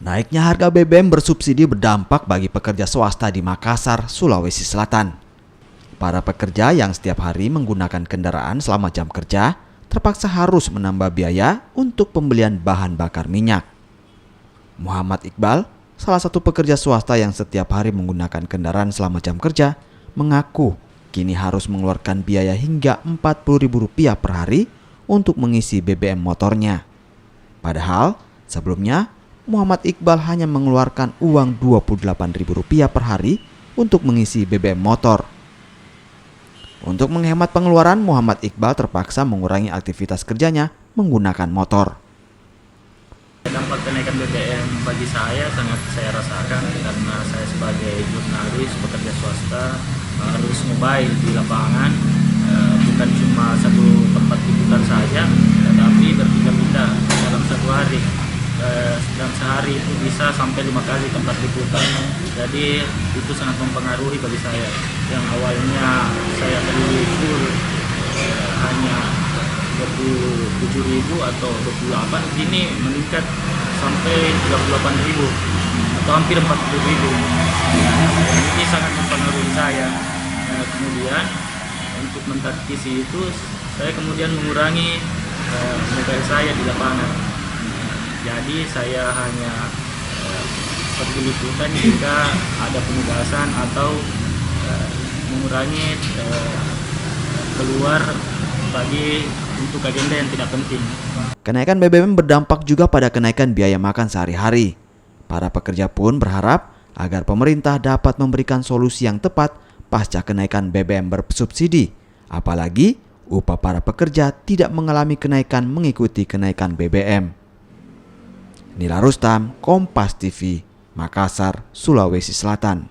Naiknya harga BBM bersubsidi berdampak bagi pekerja swasta di Makassar, Sulawesi Selatan. Para pekerja yang setiap hari menggunakan kendaraan selama jam kerja terpaksa harus menambah biaya untuk pembelian bahan bakar minyak. Muhammad Iqbal, salah satu pekerja swasta yang setiap hari menggunakan kendaraan selama jam kerja, mengaku kini harus mengeluarkan biaya hingga Rp40.000 per hari untuk mengisi BBM motornya. Padahal sebelumnya Muhammad Iqbal hanya mengeluarkan uang Rp28.000 per hari untuk mengisi BBM motor. Untuk menghemat pengeluaran, Muhammad Iqbal terpaksa mengurangi aktivitas kerjanya menggunakan motor. Dampak kenaikan BBM bagi saya sangat saya rasakan karena saya sebagai jurnalis pekerja swasta harus mobile di lapangan, bukan cuma satu tempat liputan saja, tetapi berpindah-pindah dalam satu hari. Dan sehari itu bisa sampai 5 kali tempat liputan. Jadi itu sangat mempengaruhi bagi saya. Yang awalnya saya beli full hanya 27.000 atau 28, ini meningkat sampai 38.000 atau hampir 40.000. Ini sangat mempengaruhi saya. Kemudian untuk mengatasi itu, saya kemudian mengurangi mobile saya di lapangan. Jadi saya hanya pergi liputan jika ada penugasan atau mengurangi keluar bagi untuk agenda yang tidak penting. Kenaikan BBM berdampak juga pada kenaikan biaya makan sehari-hari. Para pekerja pun berharap agar pemerintah dapat memberikan solusi yang tepat pasca kenaikan BBM bersubsidi. Apalagi upah para pekerja tidak mengalami kenaikan mengikuti kenaikan BBM. Nila Rustam, Kompas TV, Makassar, Sulawesi Selatan.